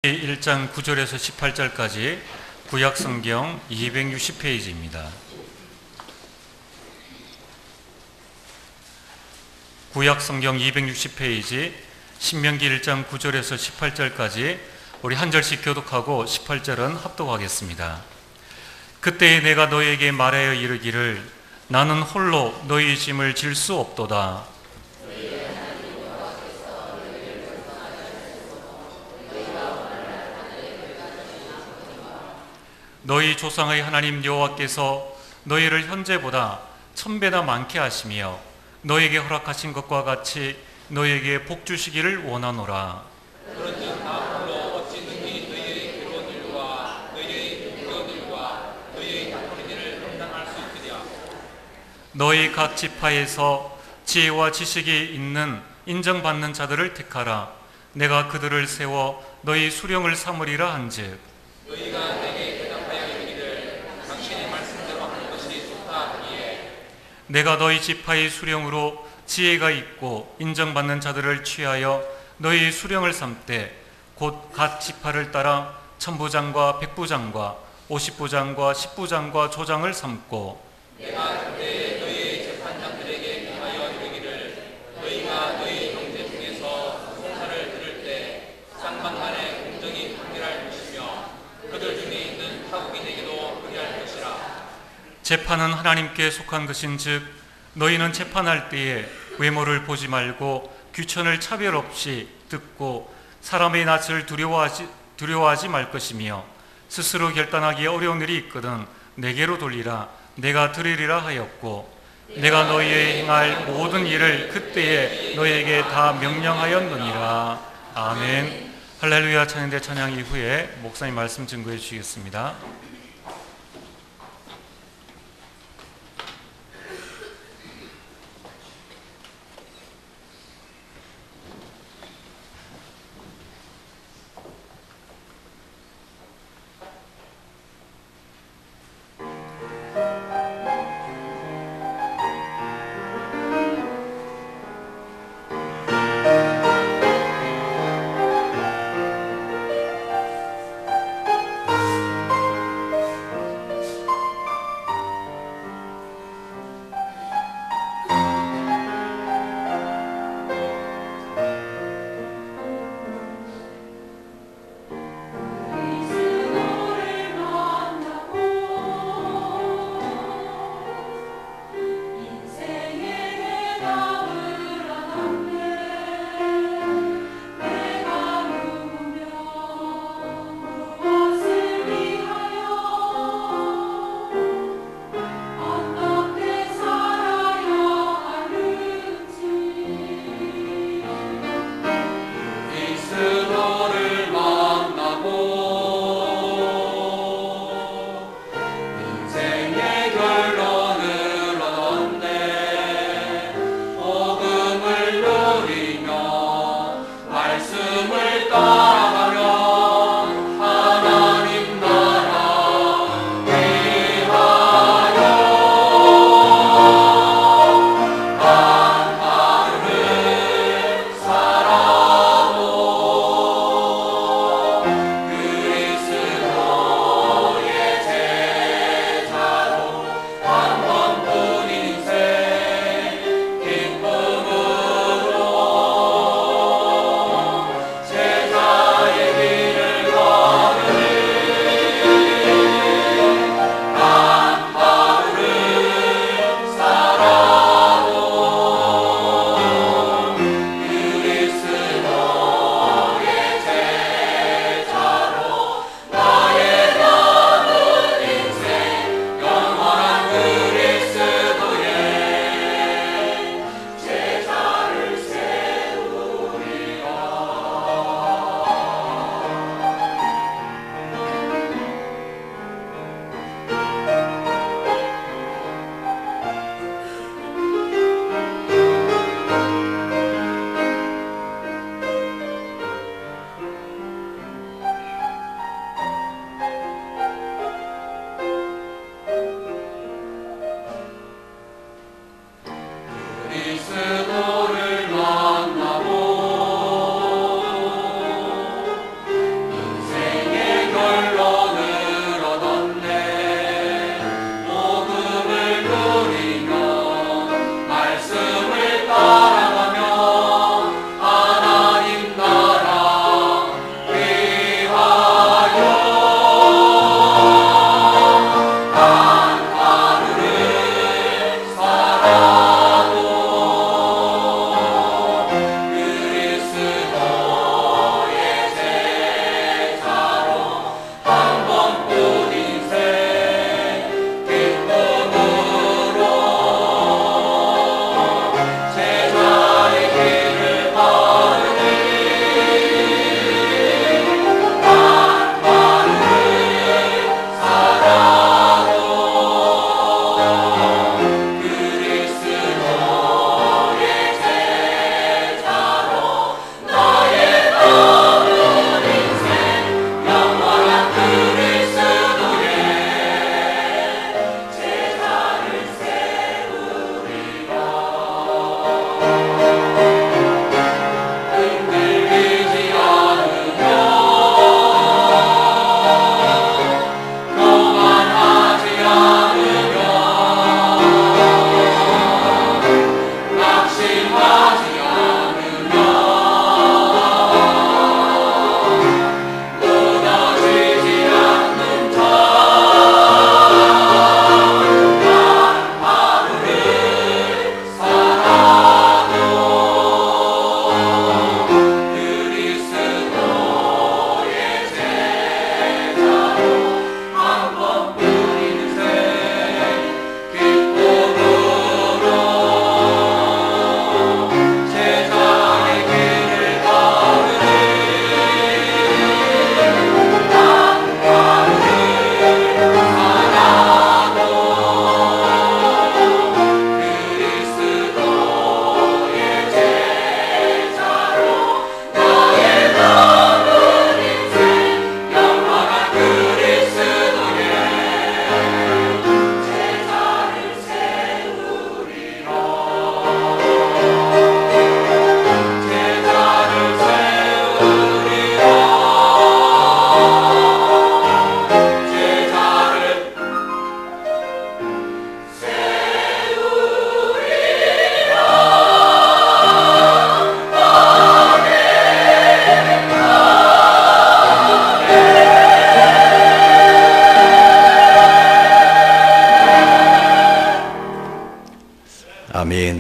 1장 9절에서 18절까지 구약성경 260페이지입니다. 구약성경 260페이지 신명기 1장 9절에서 18절까지 우리 한 절씩 교독하고 18절은 합독하겠습니다. 그때에 내가 너에게 말하여 이르기를 나는 홀로 너희 짐을 질 수 없도다. 너희 조상의 하나님 여호와께서 너희를 현재보다 1000배나 많게 하시며 너희에게 허락하신 것과 같이 너희에게 복 주시기를 원하노라. 그런즉 다음으로 어찌 능히 너희의 괴로운 일과 너희의 힘겨운 일과 너희의 다투는 일을 감당할 수 있으랴. 너희 각 지파에서 지혜와 지식이 있는 인정받는 자들을 택하라. 내가 그들을 세워 너희 수령을 삼으리라 한즉 너희가 내게 대답하여 이르기를 당신의 말씀대로 하는 것이 좋다 하기에 내가 너희 지파의 수령으로 지혜가 있고 인정받는 자들을 취하여 너희 수령을 삼되 곧 각 지파를 따라 천부장과 백부장과 50부장과 10부장과 조장을 삼고 내가 그때 너희의 재판장들에게 대하여 이르기를 너희가 너희 형제 중에서 송사를 들을 때 쌍방간에 공정히 판결할 것이며 그들 중에 있는 타국인에게도 그리할 것이라. 재판은 하나님께 속한 것인즉 너희는 재판할 때에 외모를 보지 말고 귀천을 차별 없이 듣고 사람의 낯을 두려워하지 말 것이며 스스로 결단하기 어려운 일이 있거든 내게로 돌리라. 내가 들으리라 하였고 내가 너희의 행할 모든 일을 그때에 너희에게 다 명령하였느니라. 아멘. 할렐루야. 찬양대 찬양 이후에 목사님 말씀 증거해 주시겠습니다. 제자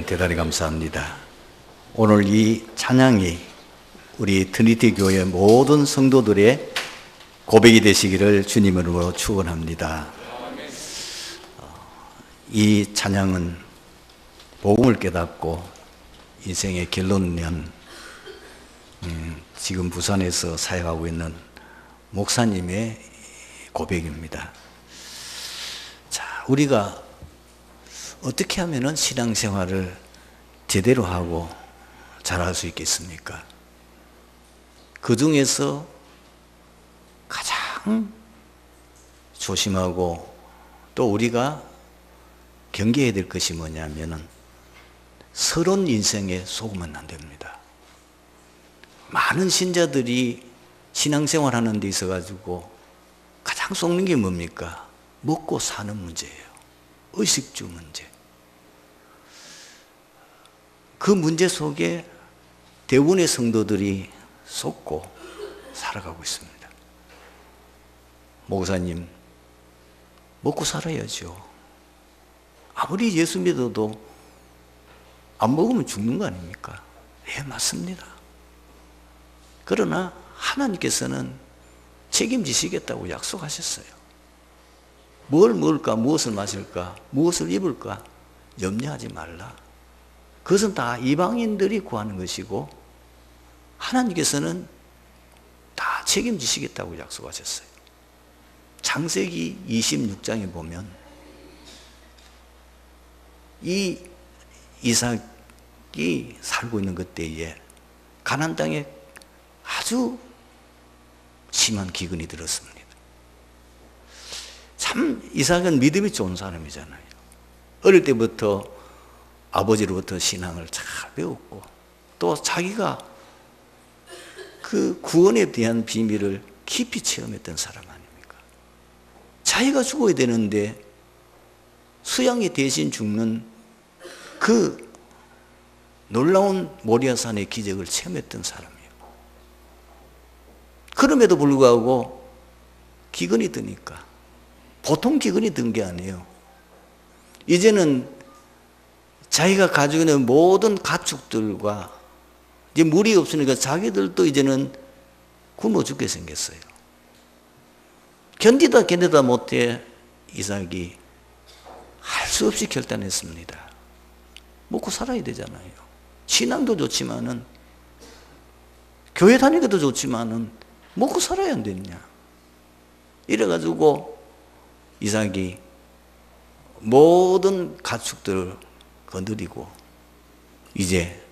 대단히 감사합니다. 오늘 이 찬양이 우리 트리니티 교회 모든 성도들의 고백이 되시기를 주님으로 축원합니다. 이 찬양은 복음을 깨닫고 인생의 결론을 낸 지금 부산에서 사역하고 있는 목사님의 고백입니다. 자, 우리가 어떻게 하면 신앙생활을 제대로 하고 잘할 수 있겠습니까? 그 중에서 가장 조심하고 또 우리가 경계해야 될 것이 뭐냐면은 서론 인생에 속으면 안 됩니다. 많은 신자들이 신앙생활 하는 데 있어가지고 가장 속는 게 뭡니까? 먹고 사는 문제예요. 의식주 문제. 그 문제 속에 대부분의 성도들이 속고 살아가고 있습니다. 목사님, 먹고 살아야죠. 아무리 예수 믿어도 안 먹으면 죽는 거 아닙니까? 예, 맞습니다. 그러나 하나님께서는 책임지시겠다고 약속하셨어요. 뭘 먹을까, 무엇을 마실까, 무엇을 입을까 염려하지 말라. 그것은 다 이방인들이 구하는 것이고 하나님께서는 다 책임지시겠다고 약속하셨어요. 창세기 26장에 보면 이 이삭이 살고 있는 그때에 가나안 땅에 아주 심한 기근이 들었습니다. 참 이삭은 믿음이 좋은 사람이잖아요. 어릴 때부터 아버지로부터 신앙을 잘 배웠고 또 자기가 그 구원에 대한 비밀을 깊이 체험했던 사람 아닙니까? 자기가 죽어야 되는데 수양이 대신 죽는 그 놀라운 모리아산의 기적을 체험했던 사람이에요. 그럼에도 불구하고 기근이 드니까 보통 기근이 든 게 아니에요. 이제는 자기가 가지고 있는 모든 가축들과 이제 물이 없으니까 자기들도 이제는 굶어 죽게 생겼어요. 견디다 못해 이삭이 할 수 없이 결단했습니다. 먹고 살아야 되잖아요. 신앙도 좋지만은 교회 다니기도 좋지만은 먹고 살아야 안 되느냐. 이래가지고 이삭이 모든 가축들을 건드리고 이제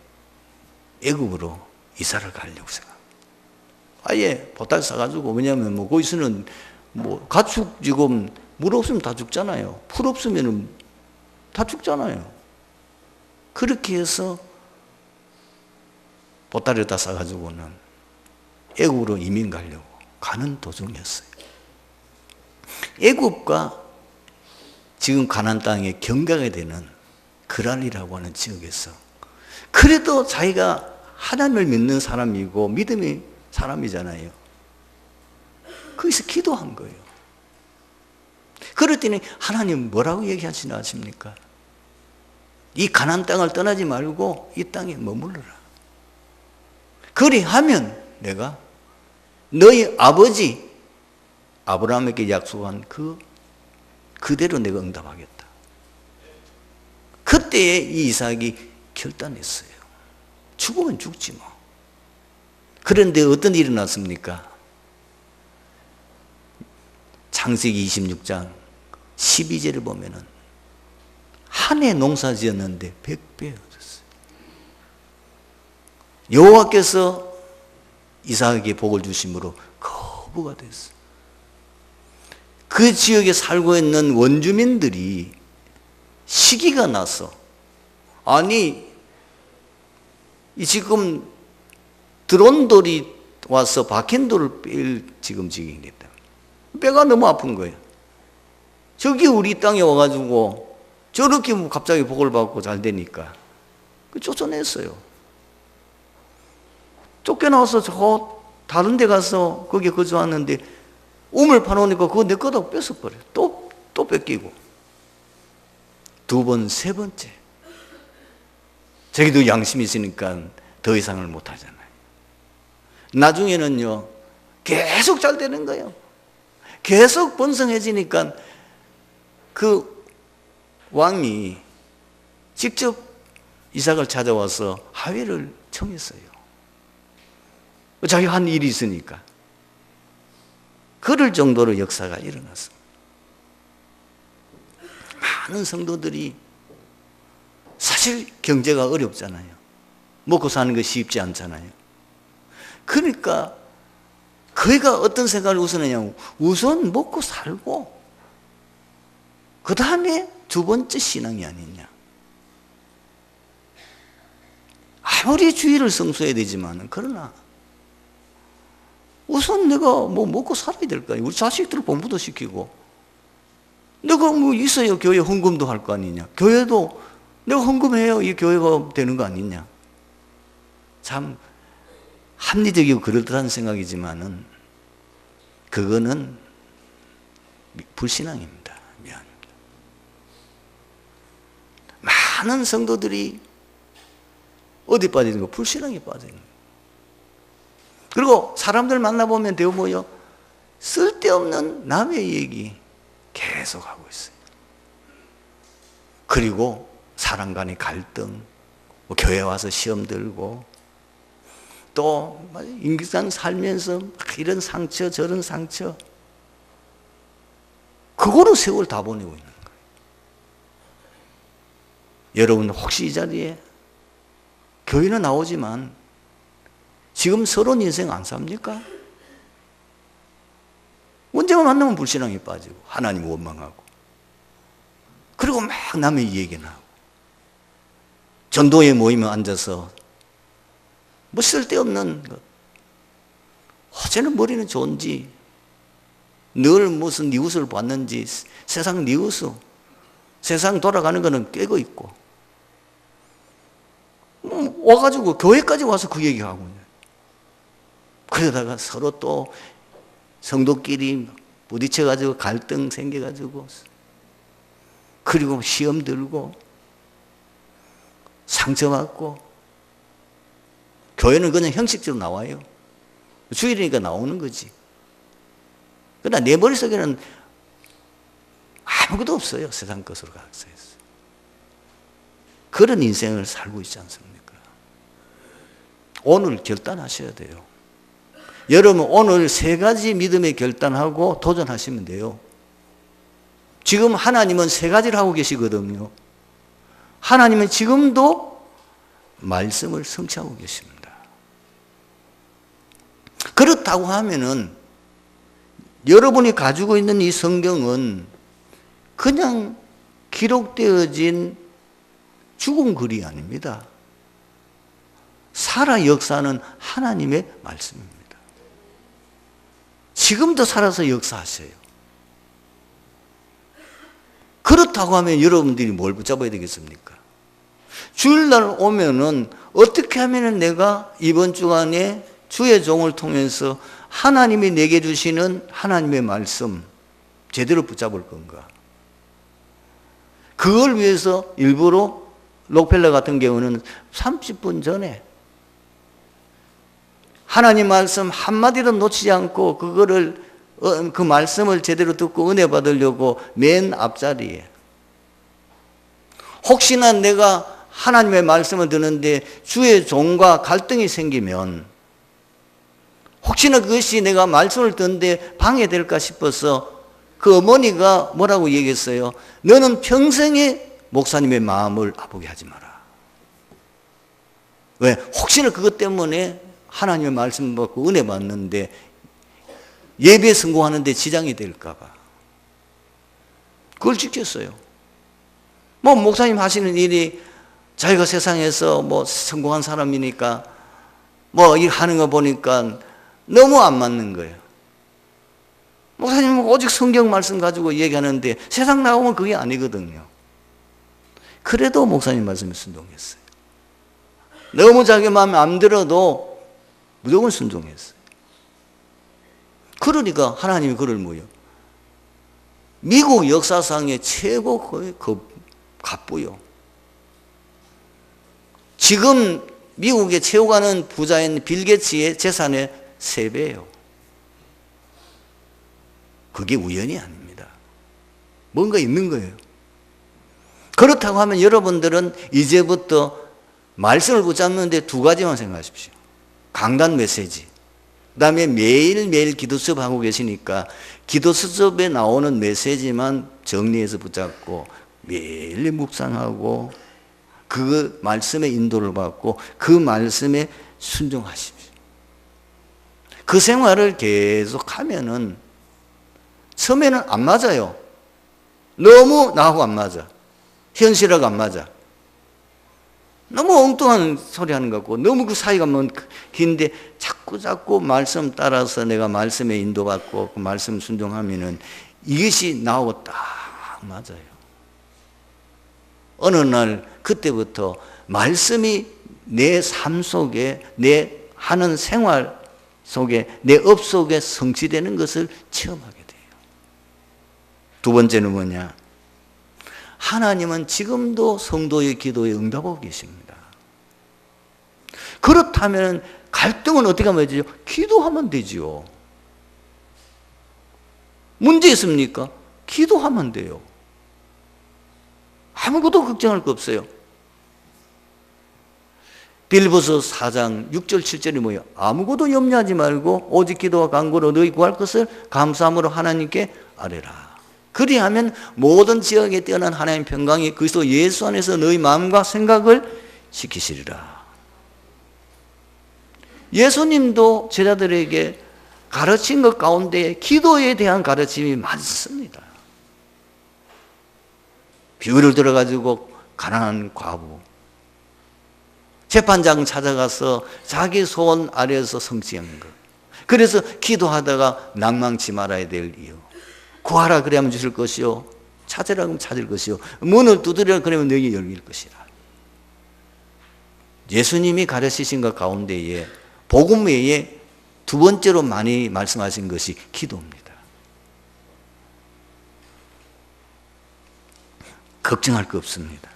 애굽으로 이사를 가려고 생각. 아예 보따리 싸가지고 왜냐하면 뭐 거기서는 뭐 가축 지금 물 없으면 다 죽잖아요. 풀 없으면은 다 죽잖아요. 그렇게 해서 보따리를 다 싸가지고는 애굽으로 이민 가려고 가는 도중이었어요. 애굽과 지금 가나안 땅에 경계가 되는 그랄이라고 하는 지역에서 그래도 자기가 하나님을 믿는 사람이고 믿음의 사람이잖아요. 거기서 기도한 거예요. 그랬더니 하나님 뭐라고 얘기하시나 아십니까? 이 가나안 땅을 떠나지 말고 이 땅에 머물러라. 그리하면 내가 너희 아버지 아브라함에게 약속한 그대로 내가 응답하겠다. 그때에 이 이삭이 결단했어요. 죽으면 죽지 뭐. 그런데 어떤 일이 났습니까? 창세기 26장 12절을 보면은 한 해 농사 지었는데 100배 얻었어요. 여호와께서 이삭에게 복을 주심으로 거부가 됐어요. 그 지역에 살고 있는 원주민들이 시기가 나서 아니 이 지금 드론돌이 와서 박힌 돌을 뺄 지금 지경이다. 뼈가 너무 아픈 거예요. 저기 우리 땅에 와가지고 저렇게 갑자기 복을 받고 잘 되니까 쫓아냈어요. 쫓겨나와서 저 다른 데 가서 거기에 거주하는데 우물 파놓으니까 그거 내 거다고 뺏어버려요. 또 뺏기고 두 번, 세 번째 자기도 양심이 있으니까 더 이상을 못 하잖아요. 나중에는요, 계속 잘 되는 거예요. 계속 번성해지니까 그 왕이 직접 이삭을 찾아와서 하회를 청했어요. 자기가 한 일이 있으니까. 그럴 정도로 역사가 일어났습니다. 많은 성도들이 사실 경제가 어렵잖아요. 먹고 사는 것이 쉽지 않잖아요. 그러니까 그가 어떤 생각을 우선하냐고, 우선 먹고 살고 그 다음에 두 번째 신앙이 아니냐. 아무리 주의를 성수해야 되지만, 그러나 우선 내가 뭐 먹고 살아야 될 거 아니야. 우리 자식들 공부도 시키고, 내가 뭐 있어야 교회 헌금도 할 거 아니냐. 교회도 내가 헌금해야 이 교회가 되는 거 아니냐. 참 합리적이고 그럴듯한 생각이지만은 그거는 불신앙입니다. 미안합니다. 많은 성도들이 어디 빠지는 거? 불신앙에 빠지는 거예요. 그리고 사람들 만나보면 대우 뭐요? 쓸데없는 남의 얘기 계속하고 있어요. 그리고 사람 간의 갈등, 뭐 교회 와서 시험 들고, 또 인간 살면서 이런 상처 저런 상처, 그거로 세월 다 보내고 있는 거예요. 여러분 혹시 이 자리에 교회는 나오지만 지금 서론 인생 안 삽니까? 언제만 만나면 불신앙에 빠지고 하나님 원망하고, 그리고 막 남의 얘기나 하고, 전도회 모임에 앉아서 뭐 쓸데없는 것, 어제는 머리는 좋은지, 늘 무슨 뉴스를 봤는지, 세상 뉴스, 세상 돌아가는 거는 꿰고 있고, 와가지고 교회까지 와서 그 얘기하고, 그러다가 서로 또 성도끼리 부딪혀가지고 갈등 생겨가지고, 그리고 시험 들고 상처받고. 교회는 그냥 형식적으로 나와요. 주일이니까 나오는 거지. 그러나 내 머릿속에는 아무것도 없어요. 세상 것으로 각서했어요. 그런 인생을 살고 있지 않습니까? 오늘 결단하셔야 돼요. 여러분 오늘 세 가지 믿음의 결단하고 도전하시면 돼요. 지금 하나님은 세 가지를 하고 계시거든요. 하나님은 지금도 말씀을 성취하고 계십니다. 그렇다고 하면은 여러분이 가지고 있는 이 성경은 그냥 기록되어진 죽은 글이 아닙니다. 살아 역사하는 하나님의 말씀입니다. 지금도 살아서 역사하세요. 그렇다고 하면 여러분들이 뭘 붙잡아야 되겠습니까? 주일날 오면은 어떻게 하면 내가 이번 주간에 주의 종을 통해서 하나님이 내게 주시는 하나님의 말씀 제대로 붙잡을 건가? 그걸 위해서 일부러 록펠러 같은 경우는 30분 전에 하나님 말씀 한마디도 놓치지 않고 그거를 그 말씀을 제대로 듣고 은혜 받으려고 맨 앞자리에, 혹시나 내가 하나님의 말씀을 듣는데 주의 종과 갈등이 생기면, 혹시나 그것이 내가 말씀을 듣는데 방해될까 싶어서 그 어머니가 뭐라고 얘기했어요? 너는 평생에 목사님의 마음을 아프게 하지 마라. 왜? 혹시나 그것 때문에 하나님의 말씀 받고 은혜 받는데 예배에 성공하는데 지장이 될까 봐. 그걸 지켰어요. 뭐 목사님 하시는 일이 자기가 세상에서 뭐 성공한 사람이니까 뭐 일 하는 거 보니까 너무 안 맞는 거예요. 목사님은 오직 성경 말씀 가지고 얘기하는데 세상 나오면 그게 아니거든요. 그래도 목사님 말씀에 순종했어요. 너무 자기 마음에 안 들어도 무조건 순종했어요. 그러니까 하나님이 그를 뭐요? 미국 역사상의 최고 갑부요. 지금 미국에 채워가는 부자인 빌 게이츠의 재산의 3배예요. 그게 우연이 아닙니다. 뭔가 있는 거예요. 그렇다고 하면 여러분들은 이제부터 말씀을 붙잡는데 2가지만 생각하십시오. 강단 메시지, 그 다음에 매일매일 기도 수업하고 계시니까 기도 수업에 나오는 메시지만 정리해서 붙잡고 매일 묵상하고 그 말씀의 인도를 받고 그 말씀에 순종하십시오. 그 생활을 계속 하면은 처음에는 안 맞아요. 너무 나하고 안 맞아. 현실하고 안 맞아. 너무 엉뚱한 소리 하는 것 같고 너무 그 사이가 뭐 긴데 자꾸 말씀 따라서 내가 말씀에 인도받고 그 말씀 순종하면은 이것이 나하고 딱 맞아요. 어느 날 그때부터 말씀이 내 삶 속에 내 하는 생활 속에 내 업 속에 성취되는 것을 체험하게 돼요. 2번째는 뭐냐? 하나님은 지금도 성도의 기도에 응답하고 계십니다. 그렇다면 갈등은 어떻게 하면 되죠? 기도하면 되지요. 문제 있습니까? 기도하면 돼요. 아무것도 걱정할 거 없어요. 빌보서 4장 6절 7절이 뭐예요? 아무것도 염려하지 말고 오직 기도와 간구로 너희 구할 것을 감사함으로 하나님께 아뢰라. 그리하면 모든 지역에 뛰어난 하나님의 평강이 그리스도 예수 안에서 너희 마음과 생각을 지키시리라. 예수님도 제자들에게 가르친 것 가운데 기도에 대한 가르침이 많습니다. 비유를 들어가지고 가난한 과부, 재판장 찾아가서 자기 소원 아래에서 성취한 것. 그래서 기도하다가 낭망치 말아야 될 이유. 구하라 그러면 주실 것이요, 찾으라 그러면 찾을 것이요, 문을 두드리라 그러면 너에게 열릴 것이라. 예수님이 가르치신 것 가운데에 복음 외에 2번째로 많이 말씀하신 것이 기도입니다. 걱정할 거 없습니다.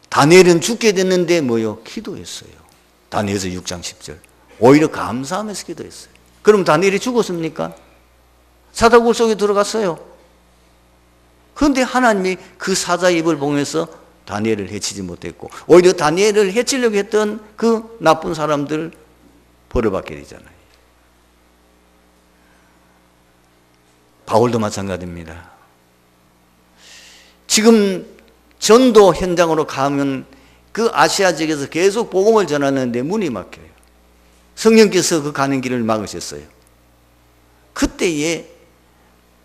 다니엘은 죽게 됐는데 뭐요? 기도했어요. 다니엘서 6장 10절. 오히려 감사하면서 기도했어요. 그럼 다니엘이 죽었습니까? 사다굴 속에 들어갔어요. 그런데 하나님이 그 사자의 입을 봉해서 다니엘을 해치지 못했고 오히려 다니엘을 해치려고 했던 그 나쁜 사람들 벌을 받게 되잖아요. 바울도 마찬가지입니다. 지금 전도 현장으로 가면 그 아시아 지역에서 계속 복음을 전하는데 문이 막혀요. 성령께서 그 가는 길을 막으셨어요. 그때에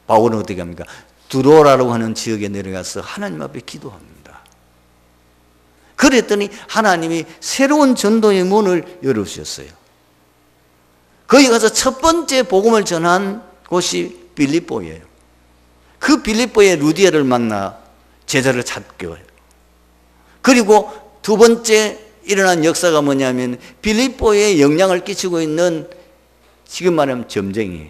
바울은 어떻게 합니까? 두로라고 하는 지역에 내려가서 하나님 앞에 기도합니다. 그랬더니 하나님이 새로운 전도의 문을 열어주셨어요. 거기 가서 첫 번째 복음을 전한 곳이 빌립보예요. 그 빌립보의 루디아를 만나 제자를 찾게 해요. 그리고 2번째 일어난 역사가 뭐냐면 빌립보에 영향을 끼치고 있는 지금 말하면 점쟁이에요.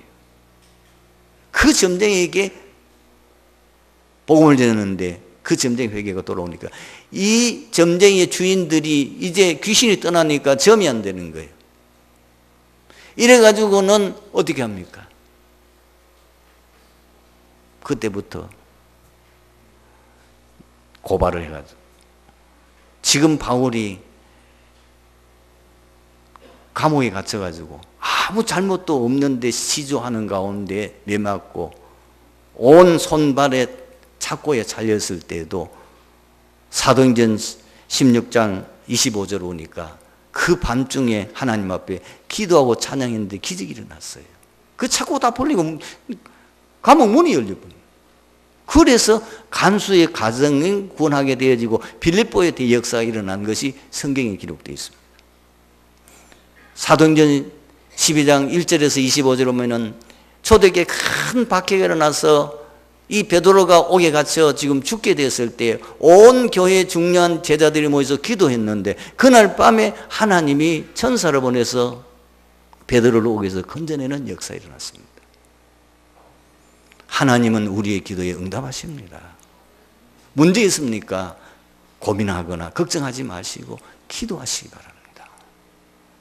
그 점쟁이에게 복음을 전했는데 그 점쟁이 회개가 돌아오니까 이 점쟁이의 주인들이 이제 귀신이 떠나니까 점이 안 되는 거예요. 이래가지고는 어떻게 합니까? 그때부터 고발을 해가지고 지금 바울이 감옥에 갇혀가지고 아무 잘못도 없는데 시조하는 가운데 매맞고 온 손발에 착고에 잘렸을 때도 사도행전 16장 25절 오니까 그 밤중에 하나님 앞에 기도하고 찬양했는데 기적이 일어났어요. 그 착고 다 풀리고 감옥 문이 열려버려요. 그래서 간수의 가정이 구원하게 되어지고 빌립보의 대역사가 일어난 것이 성경에 기록되어 있습니다. 사도행전 12장 1절에서 25절 보면은 초대교회에 큰 박해가 일어나서 이 베드로가 옥에 갇혀 지금 죽게 됐을 때 온 교회 중요한 제자들이 모여서 기도했는데 그날 밤에 하나님이 천사를 보내서 베드로를 옥에서 건져내는 역사가 일어났습니다. 하나님은 우리의 기도에 응답하십니다. 문제 있습니까? 고민하거나 걱정하지 마시고 기도하시기 바랍니다.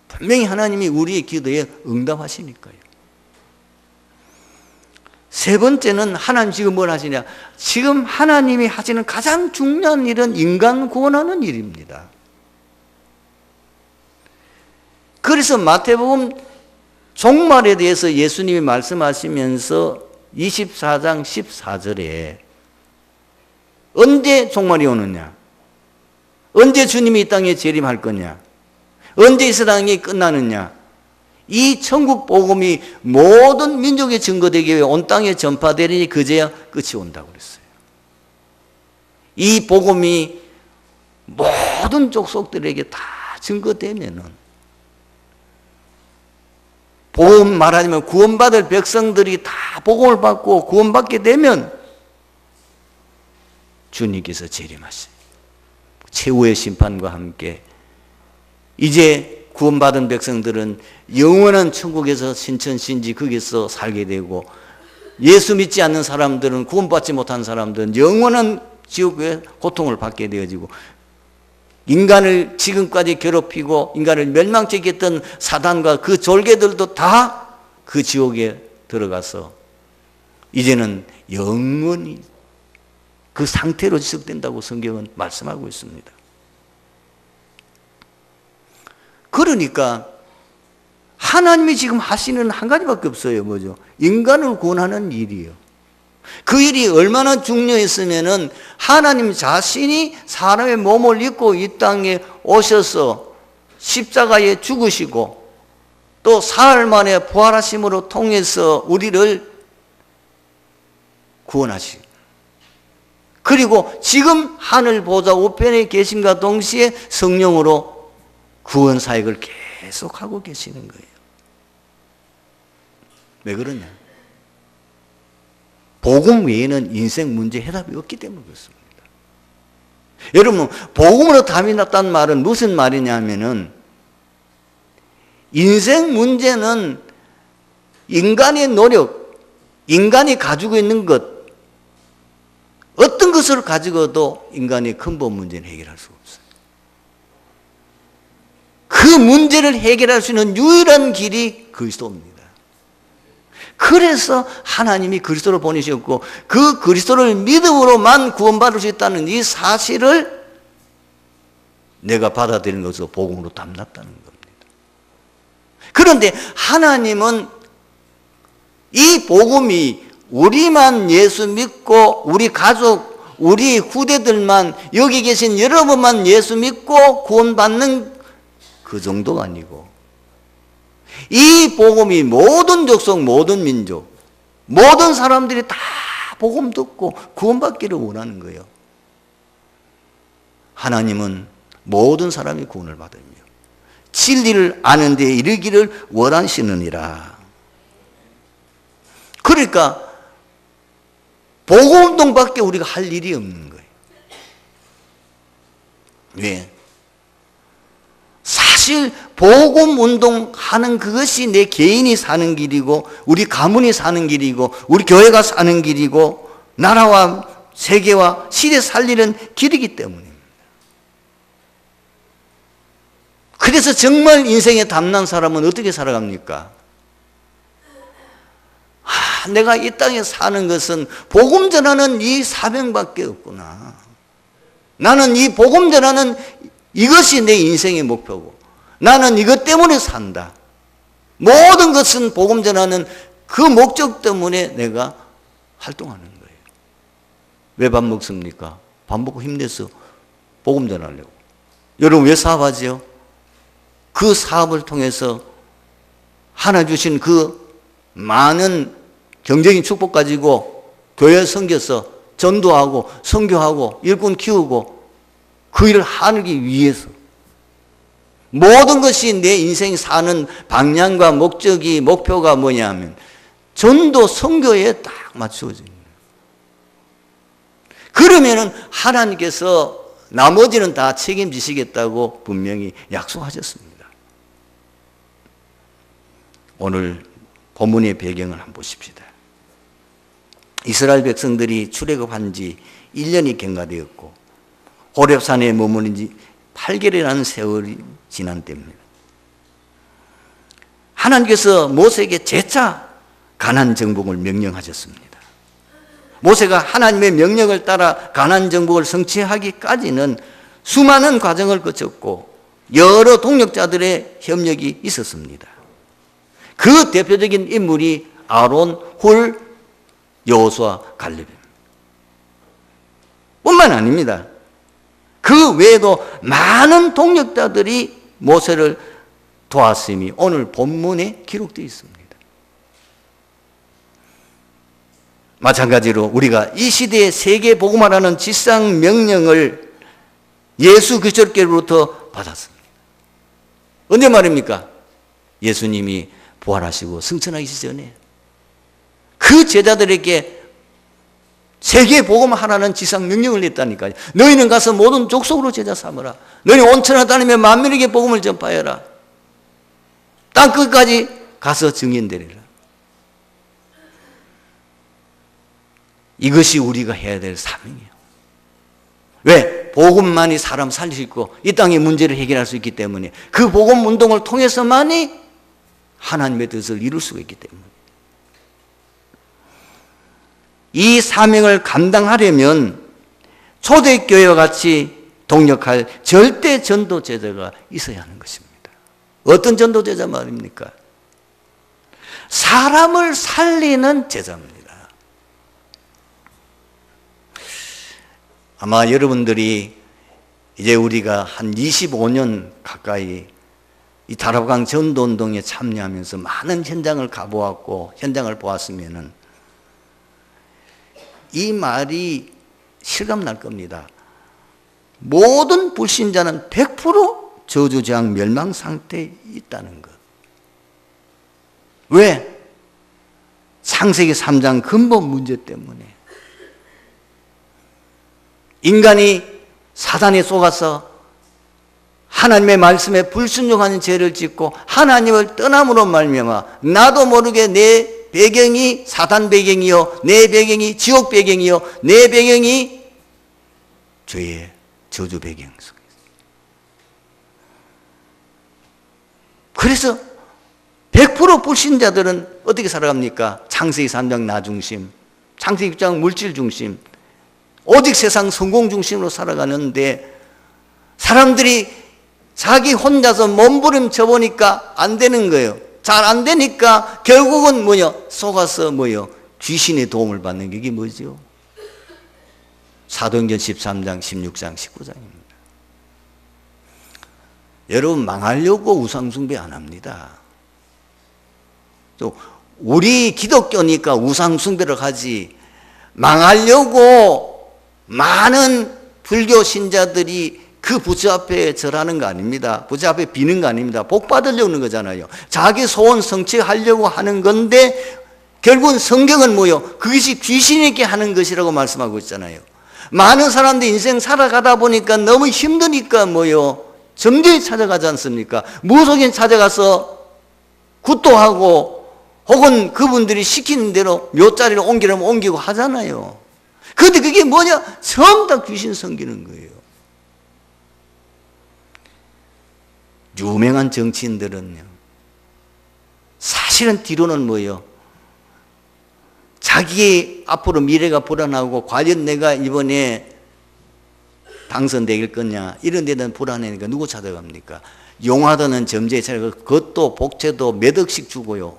분명히 하나님이 우리의 기도에 응답하시니까요. 세 번째는 하나님 지금 뭘 하시냐? 지금 하나님이 하시는 가장 중요한 일은 인간 구원하는 일입니다. 그래서 마태복음 종말에 대해서 예수님이 말씀하시면서 24장 14절에 언제 종말이 오느냐? 언제 주님이 이 땅에 재림할 거냐? 언제 이 세상이 끝나느냐? 이 천국 복음이 모든 민족의 증거되기 위해 온 땅에 전파되리니 그제야 끝이 온다고 그랬어요. 이 복음이 모든 족속들에게 다 증거되면은 복음 말하자면 구원받을 백성들이 다 복음을 받고 구원받게 되면 주님께서 재림하시고 최후의 심판과 함께 이제 구원받은 백성들은 영원한 천국에서 신천신지 거기서 살게 되고, 예수 믿지 않는 사람들은, 구원받지 못한 사람들은 영원한 지옥의 고통을 받게 되어지고, 인간을 지금까지 괴롭히고 인간을 멸망시키게 했던 사단과 그 졸개들도 다 그 지옥에 들어가서 이제는 영원히 그 상태로 지속된다고 성경은 말씀하고 있습니다. 그러니까 하나님이 지금 하시는 한 가지밖에 없어요. 뭐죠? 인간을 구원하는 일이에요. 그 일이 얼마나 중요했으면은 하나님 자신이 사람의 몸을 입고 이 땅에 오셔서 십자가에 죽으시고 또 사흘 만에 부활하심으로 통해서 우리를 구원하시고, 그리고 지금 하늘 보좌 우편에 계심과 동시에 성령으로 구원 사역을 계속하고 계시는 거예요. 왜 그러냐? 복음 외에는 인생 문제 해답이 없기 때문에 그렇습니다. 여러분, 복음으로 답이 났다는 말은 무슨 말이냐면은 인생 문제는 인간의 노력, 인간이 가지고 있는 것, 어떤 것을 가지고도 인간의 근본 문제는 해결할 수가 없어요. 그 문제를 해결할 수 있는 유일한 길이 그리스도입니다. 그래서 하나님이 그리스도를 보내셨고 그 그리스도를 믿음으로만 구원받을 수 있다는 이 사실을 내가 받아들이는 것으로 복음으로 담났다는 겁니다. 그런데 하나님은 이 복음이 우리만 예수 믿고 우리 가족, 우리 후대들만, 여기 계신 여러분만 예수 믿고 구원받는 그 정도가 아니고 이 복음이 모든 족속, 모든 민족, 모든 사람들이 다 복음 듣고 구원받기를 원하는 거예요. 하나님은 모든 사람이 구원을 받으며 진리를 아는 데 이르기를 원하시느니라. 그러니까 복음운동밖에 우리가 할 일이 없는 거예요. 왜? 사실 복음운동 하는 그것이 내 개인이 사는 길이고 우리 가문이 사는 길이고 우리 교회가 사는 길이고 나라와 세계와 시대 살리는 길이기 때문입니다. 그래서 정말 인생에 담난 사람은 어떻게 살아갑니까? 내가 이 땅에 사는 것은 복음 전하는 이 사명밖에 없구나. 나는 이 복음 전하는 이것이 내 인생의 목표고 나는 이것 때문에 산다. 모든 것은 복음 전하는 그 목적 때문에 내가 활동하는 거예요. 왜 밥 먹습니까? 밥 먹고 힘내서 복음 전하려고. 여러분 왜 사업하지요? 그 사업을 통해서 하나 주신 그 많은 경제적인 축복 가지고 교회 섬겨서 전도하고 선교하고 일꾼 키우고 그 일을 하기 위해서 모든 것이 내 인생 사는 방향과 목적이 목표가 뭐냐면 전도 선교에 딱 맞추어집니다. 그러면은 하나님께서 나머지는 다 책임지시겠다고 분명히 약속하셨습니다. 오늘 본문의 배경을 한번 보십시다. 이스라엘 백성들이 출애굽한 지 1년이 경과되었고 호렙산에 머무른 지 8개월이라는 세월이 지난 때입니다. 하나님께서 모세에게 재차 가나안 정복을 명령하셨습니다. 모세가 하나님의 명령을 따라 가나안 정복을 성취하기까지는 수많은 과정을 거쳤고 여러 동력자들의 협력이 있었습니다. 그 대표적인 인물이 아론, 훌, 여호수아, 갈렙입니다. 뿐만 아닙니다. 그 외에도 많은 동력자들이 모세를 도왔음이 오늘 본문에 기록되어 있습니다. 마찬가지로 우리가 이 시대에 세계 복음화라는 지상 명령을 예수 그리스도께로부터 받았습니다. 언제 말입니까? 예수님이 부활하시고 승천하시기 전에 그 제자들에게 세계 복음화라는 지상 명령을 냈다니까요. 너희는 가서 모든 족속으로 제자 삼으라. 너희 온 천하 다니며 만민에게 복음을 전파하라. 땅 끝까지 가서 증인되리라. 이것이 우리가 해야 될 사명이에요. 왜? 복음만이 사람 살릴 수 있고 이 땅의 문제를 해결할 수 있기 때문에 그 복음 운동을 통해서만이 하나님의 뜻을 이룰 수가 있기 때문에 이 사명을 감당하려면 초대교회와 같이 동력할 절대 전도 제자가 있어야 하는 것입니다. 어떤 전도 제자 말입니까? 사람을 살리는 제자입니다. 아마 여러분들이 이제 우리가 한 25년 가까이 이 다락강 전도운동에 참여하면서 많은 현장을 가보았고 현장을 보았으면은 이 말이 실감날 겁니다. 모든 불신자는 100% 저주재앙 멸망 상태에 있다는 것. 왜? 창세기 3장 근본 문제 때문에. 인간이 사단에 속아서 하나님의 말씀에 불순종하는 죄를 짓고 하나님을 떠남으로 말미암아 나도 모르게 내 배경이 사단 배경이요, 내 배경이 지옥 배경이요, 내 배경이 죄의 저주 배경 속에 있어요. 그래서 100% 불신자들은 어떻게 살아갑니까? 창세기 3장 나 중심, 창세기 6장 물질 중심, 오직 세상 성공 중심으로 살아가는데 사람들이 자기 혼자서 몸부림쳐 보니까 안 되는 거예요. 잘 안 되니까 결국은 뭐요? 속아서 뭐요? 귀신의 도움을 받는 게 이게 뭐죠? 사도행전 13장, 16장, 19장입니다. 여러분 망하려고 우상숭배 안 합니다. 또 우리 기독교니까 우상숭배를 하지 망하려고 많은 불교 신자들이 그 부처 앞에 절하는 거 아닙니다. 부처 앞에 비는 거 아닙니다. 복 받으려는 거잖아요. 자기 소원 성취하려고 하는 건데 결국은 성경은 뭐요? 그것이 귀신에게 하는 것이라고 말씀하고 있잖아요. 많은 사람들이 인생 살아가다 보니까 너무 힘드니까 뭐요? 점쟁이 찾아가지 않습니까? 무속인 찾아가서 굿도하고 혹은 그분들이 시키는 대로 묘자리를 옮기려면 옮기고 하잖아요. 그런데 그게 뭐냐? 전부 다 귀신 섬기는 거예요. 유명한 정치인들은요, 사실은 뒤로는 뭐예요? 자기 앞으로 미래가 불안하고 과연 내가 이번에 당선되길 거냐 이런 데는 불안하니까 누구 찾아갑니까? 용하다는 점쟁이 찾아가고 그것도 복채도 몇 억씩 주고요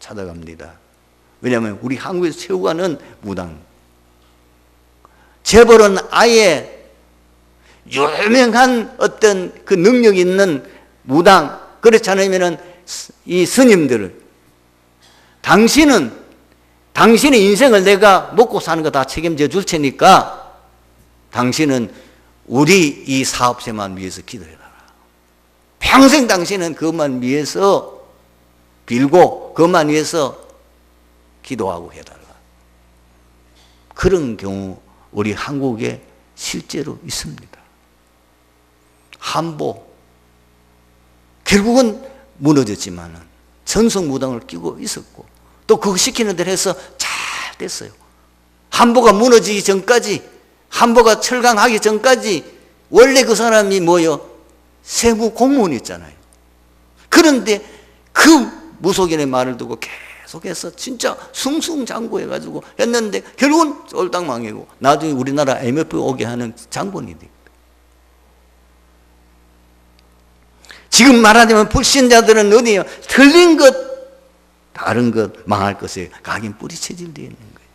찾아갑니다. 왜냐하면 우리 한국에서 최고가는 무당. 재벌은 아예 유명한 어떤 그 능력 있는 무당, 그렇지 않으면 이 스님들을 당신의 인생을 내가 먹고 사는 거 다 책임져 줄 테니까 당신은 우리 이 사업체만 위해서 기도해라. 평생 당신은 그것만 위해서 빌고 그것만 위해서 기도하고 해달라. 그런 경우 우리 한국에 실제로 있습니다. 한보 결국은 무너졌지만은 전성무당을 끼고 있었고 또 그거 시키는 대로 해서 잘 됐어요. 한보가 무너지기 전까지, 한보가 철강하기 전까지 원래 그 사람이 뭐요? 세무 공무원이었잖아요. 그런데 그 무속인의 말을 듣고 계속해서 진짜 승승장구해가지고 했는데 결국은 쫄딱 망하고 나중에 우리나라 IMF 오게 하는 장본이 됩니다. 지금 말하자면 불신자들은 어디에요? 틀린 것, 다른 것, 망할 것에 각인 뿌리 체질되어 있는 거예요.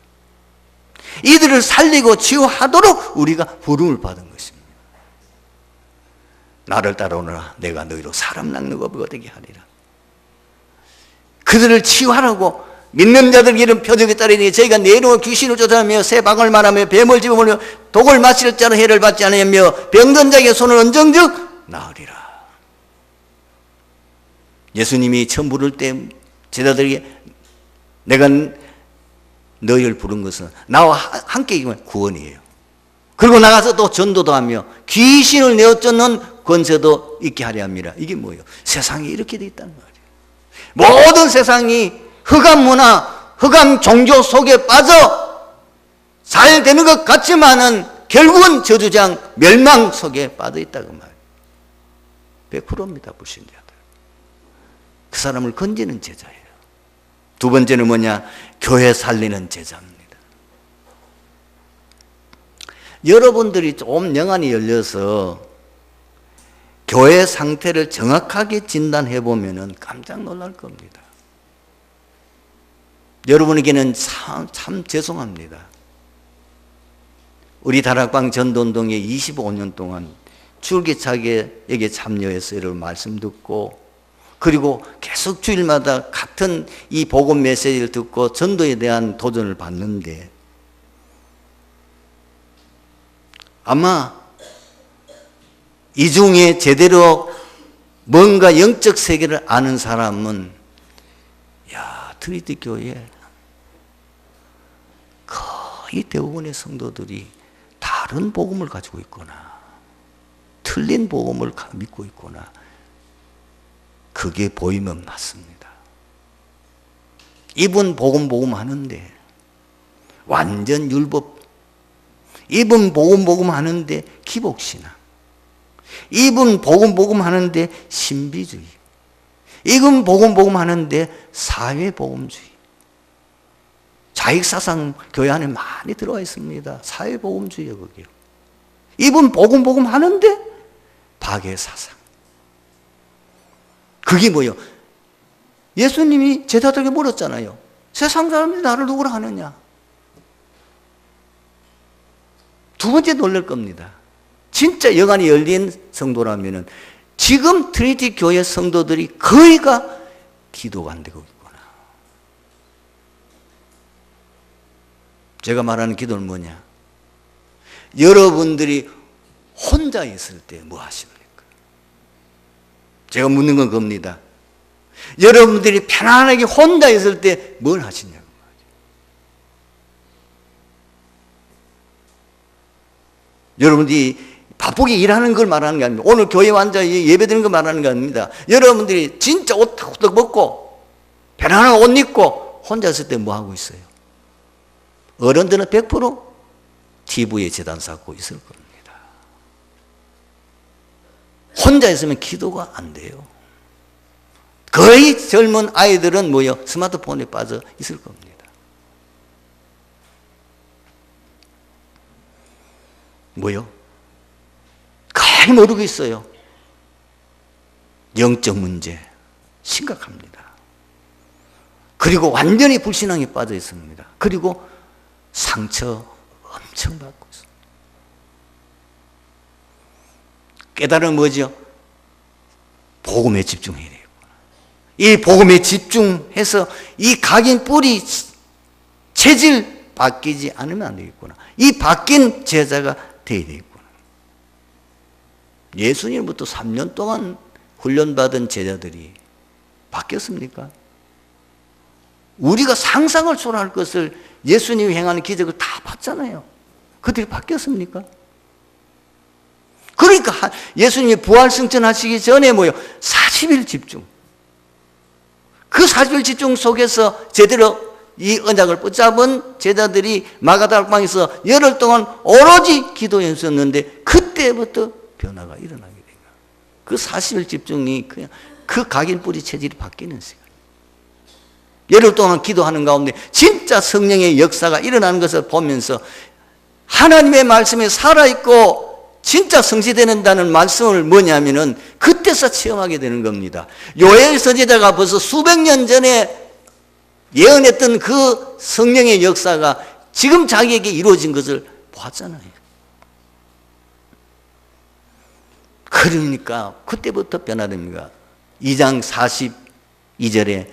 이들을 살리고 치유하도록 우리가 부름을 받은 것입니다. 나를 따라오너라. 내가 너희로 사람 낚는 법을 되게 하리라. 그들을 치유하라고 믿는 자들 이런 표적에 따르니 저희가 내놓은 귀신을 쫓아내며 새 방을 말하며 뱀을 집어먹으며 독을 마실 자는 해를 받지 않으며 병든 자에게 손을 얹은즉 나으리라. 예수님이 처음 부를 때 제자들에게 내가 너희를 부른 것은 나와 함께 있으면 구원이에요. 그리고 나가서 또 전도도 하며 귀신을 내어 쫓는 권세도 있게 하려 합니다. 이게 뭐예요? 세상이 이렇게 돼 있다는 말이에요. 모든 세상이 흑암 문화, 흑암 종교 속에 빠져 잘 되는 것 같지만은 결국은 저주장, 멸망 속에 빠져 있다고 말이에요. 100%입니다, 불신자들. 그 사람을 건지는 제자예요. 두 번째는 뭐냐? 교회 살리는 제자입니다. 여러분들이 좀 영안이 열려서 교회 상태를 정확하게 진단해 보면은 깜짝 놀랄 겁니다. 여러분에게는 참 죄송합니다. 우리 다락방 전도운동에 25년 동안 줄기차게 참여해서 여러분 말씀 듣고 그리고 계속 주일마다 같은 이 복음 메시지를 듣고 전도에 대한 도전을 받는데 아마 이 중에 제대로 뭔가 영적 세계를 아는 사람은 트리티 교회 거의 대부분의 성도들이 다른 복음을 가지고 있거나 틀린 복음을 믿고 있거나 그게 보이면 맞습니다. 이분 복음 하는데 완전 율법, 이분 복음 하는데 기복신앙, 이분 복음 하는데 신비주의, 이분 복음 하는데 사회복음주의, 자익사상 교회 안에 많이 들어와 있습니다. 사회복음주의요 그게요. 이분 복음 하는데 박애사상. 그게 뭐예요? 예수님이 제자들에게 물었잖아요. 세상 사람들이 나를 누구라 하느냐? 두 번째 놀랄 겁니다. 진짜 영안이 열린 성도라면은 지금 트리니티 교회 성도들이 거의가 기도가 안 되고 있구나. 제가 말하는 기도는 뭐냐? 여러분들이 혼자 있을 때 뭐 하십니까? 제가 묻는 건 겁니다. 여러분들이 편안하게 혼자 있을 때 뭘 하시냐고. 여러분들이 바쁘게 일하는 걸 말하는 게 아닙니다. 오늘 교회 앉아 예배 드리는 걸 말하는 게 아닙니다. 여러분들이 진짜 옷 딱 벗고 편안한 옷 입고 혼자 있을 때 뭐 하고 있어요? 어른들은 100% TV에 재단 쌓고 있을 겁니다. 혼자 있으면 기도가 안 돼요. 거의 젊은 아이들은 뭐요? 스마트폰에 빠져 있을 겁니다. 뭐요? 거의 모르고 있어요. 영적 문제 심각합니다. 그리고 완전히 불신앙에 빠져 있습니다. 그리고 상처 엄청 받고 있습니다. 깨달음은 뭐죠? 복음에 집중해야 돼요. 이 복음에 집중해서 이 각인 뿌리 체질 바뀌지 않으면 안 되겠구나. 이 바뀐 제자가 되어야 되겠구나. 예수님부터 3년 동안 훈련받은 제자들이 바뀌었습니까? 우리가 상상을 초월할 것을 예수님이 행하는 기적을 다 봤잖아요. 그들이 바뀌었습니까? 그러니까 예수님이 부활 승천하시기 전에 뭐요? 40일 집중. 그 40일 집중 속에서 제대로 이 언약을 붙잡은 제자들이 마가다락방에서 열흘 동안 오로지 기도 연습했는데 그때부터 변화가 일어나게 돼요. 그 40일 집중이 그냥 그 각인 뿌리 체질이 바뀌는 시간. 열흘 동안 기도하는 가운데 진짜 성령의 역사가 일어나는 것을 보면서 하나님의 말씀에 살아있고 진짜 성취되는다는 말씀을 뭐냐면은 그때서 체험하게 되는 겁니다. 요엘 선지자가 벌써 수백 년 전에 예언했던 그 성령의 역사가 지금 자기에게 이루어진 것을 보았잖아요. 그러니까 그때부터 변화됩니다. 2장 42절에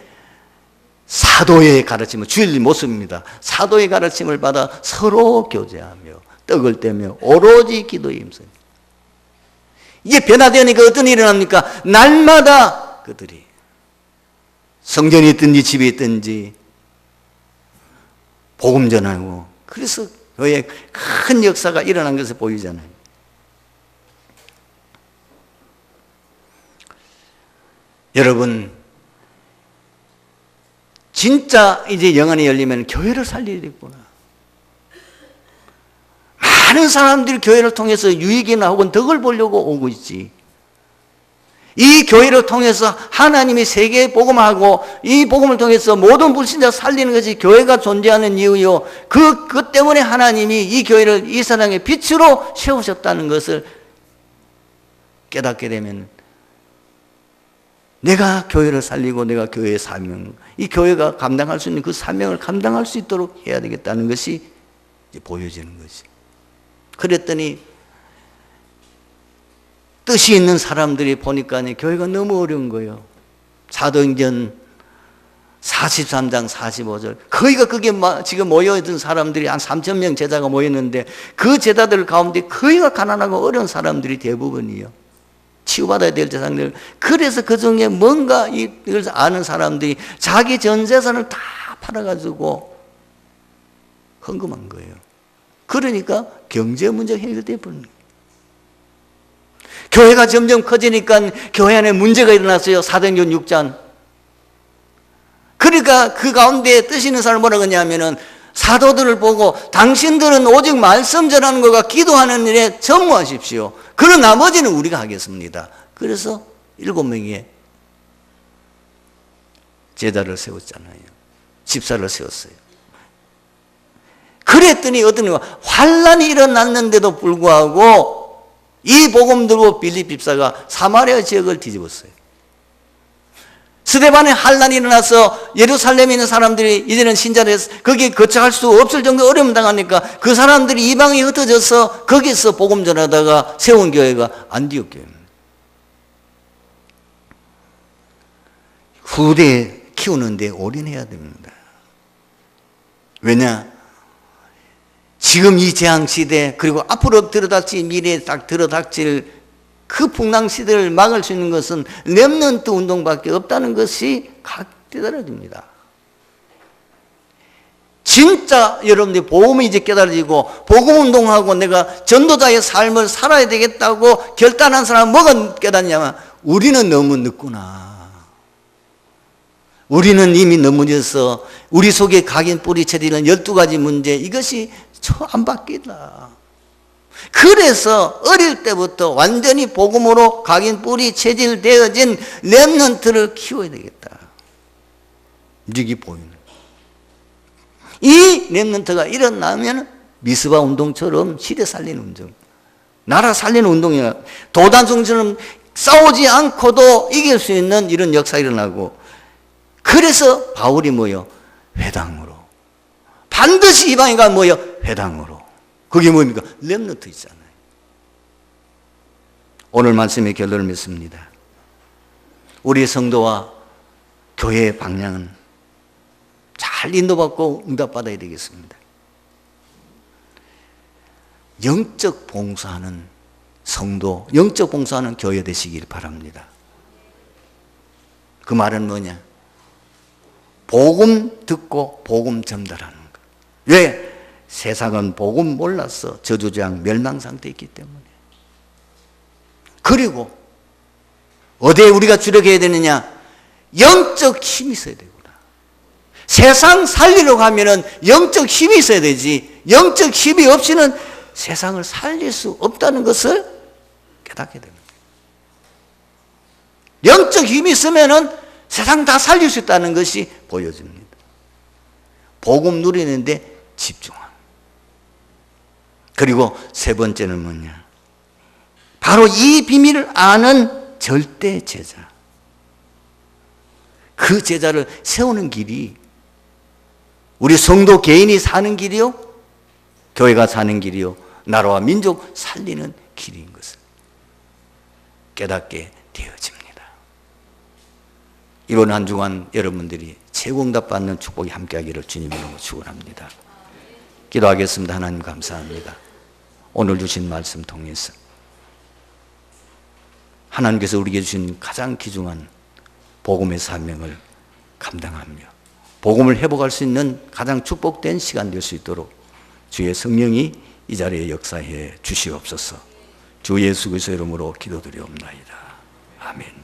사도의 가르침을, 주일 모습입니다. 사도의 가르침을 받아 서로 교제하며 떡을 떼며 오로지 기도에 힘씁니다. 이게 변화되니까 어떤 일이 일어납니까? 날마다 그들이 성전에 있든지 집에 있든지 복음 전하고, 그래서 교회에 큰 역사가 일어난 것을 보이잖아요. 여러분, 진짜 이제 영안이 열리면 교회를 살리겠구나. 많은 사람들이 교회를 통해서 유익이나 혹은 덕을 보려고 오고 있지. 이 교회를 통해서 하나님이 세계에 복음하고 이 복음을 통해서 모든 불신자 살리는 것이 교회가 존재하는 이유요. 그 때문에 하나님이 이 교회를 이 세상의 빛으로 세우셨다는 것을 깨닫게 되면 내가 교회를 살리고 내가 교회의 사명, 이 교회가 감당할 수 있는 그 사명을 감당할 수 있도록 해야 되겠다는 것이 이제 보여지는 것이. 그랬더니 뜻이 있는 사람들이 보니까 교회가 너무 어려운 거예요. 사도행전 43장 45절. 거의가 그게 지금 모여있던 사람들이 한 3,000명 제자가 모였는데 그 제자들 가운데 거의가 가난하고 어려운 사람들이 대부분이에요. 치유받아야 될 대상들. 그래서 그 중에 뭔가 이걸 아는 사람들이 자기 전 재산을 다 팔아가지고 헌금한 거예요. 그러니까 경제 문제가 해결돼 버린 거예요. 교회가 점점 커지니까 교회 안에 문제가 일어났어요. 사도행전 6장. 그러니까 그 가운데 뜻 있는 사람을 뭐라고 하냐면은 사도들을 보고 당신들은 오직 말씀 전하는 것과 기도하는 일에 전무하십시오. 그런 나머지는 우리가 하겠습니다. 그래서 7명의 제자를 세웠잖아요. 집사를 세웠어요. 그랬더니 어떤 환란이 일어났는데도 불구하고 이 복음 들고 빌립 집사가 사마리아 지역을 뒤집었어요. 스데반에 환란이 일어나서 예루살렘에 있는 사람들이 이제는 신자를 해서 거기에 거처할 수 없을 정도 어려움 당하니까 그 사람들이 이방에 흩어져서 거기서 복음 전하다가 세운 교회가 안디옥 교회입니다. 후대 키우는데 올인해야 됩니다. 왜냐? 지금 이 재앙시대 그리고 앞으로 들어닥칠 미래에 딱 들어닥칠 그 풍랑시대를 막을 수 있는 것은 렘넌트 운동밖에 없다는 것이 깨달아집니다. 진짜 여러분들이 복음이 이제 깨달아지고 복음 운동하고 내가 전도자의 삶을 살아야 되겠다고 결단한 사람은 뭐가 깨닫냐면 우리는 너무 늦구나. 우리는 이미 너무 늦어서 우리 속에 각인 뿌리 체질은 12가지 문제, 이것이 안 바뀌다. 그래서 어릴 때부터 완전히 복음으로 각인 뿌리 체질되어진 렘넌트를 키워야 되겠다. 이게 보이는. 이 렘넌트가 일어나면 미스바 운동처럼 시대 살리는 운동, 나라 살리는 운동이야. 도단성처럼 싸우지 않고도 이길 수 있는 이런 역사가 일어나고, 그래서 바울이 뭐요? 회당으로. 반드시 이방인가 뭐요? 회당으로. 그게 뭡니까? 렘넌트 있잖아요. 오늘 말씀의 결론을 맺습니다. 우리 성도와 교회의 방향은 잘 인도받고 응답받아야 되겠습니다. 영적 봉사하는 성도, 영적 봉사하는 교회 되시길 바랍니다. 그 말은 뭐냐? 복음 듣고 복음 전달하는 것. 왜? 세상은 복음 몰라서 저주장 멸망 상태에 있기 때문에. 그리고 어디에 우리가 주력해야 되느냐? 영적 힘이 있어야 되구나. 세상 살리려고 하면은 영적 힘이 있어야 되지, 영적 힘이 없이는 세상을 살릴 수 없다는 것을 깨닫게 됩니다. 영적 힘이 있으면은 세상 다 살릴 수 있다는 것이 보여집니다. 복음 누리는데 집중함. 그리고 세 번째는 뭐냐? 바로 이 비밀을 아는 절대 제자. 그 제자를 세우는 길이 우리 성도 개인이 사는 길이요, 교회가 사는 길이요, 나라와 민족 살리는 길인 것을 깨닫게 되어집니다. 이번 한 주간 여러분들이 최고응답 받는 축복이 함께하기를 주님으로 축원합니다. 기도하겠습니다. 하나님 감사합니다. 오늘 주신 말씀 통해서 하나님께서 우리에게 주신 가장 귀중한 복음의 사명을 감당하며 복음을 회복할 수 있는 가장 축복된 시간 될 수 있도록 주의 성령이 이 자리에 역사해 주시옵소서. 주 예수 그리스도의 이름으로 기도드리옵나이다. 아멘.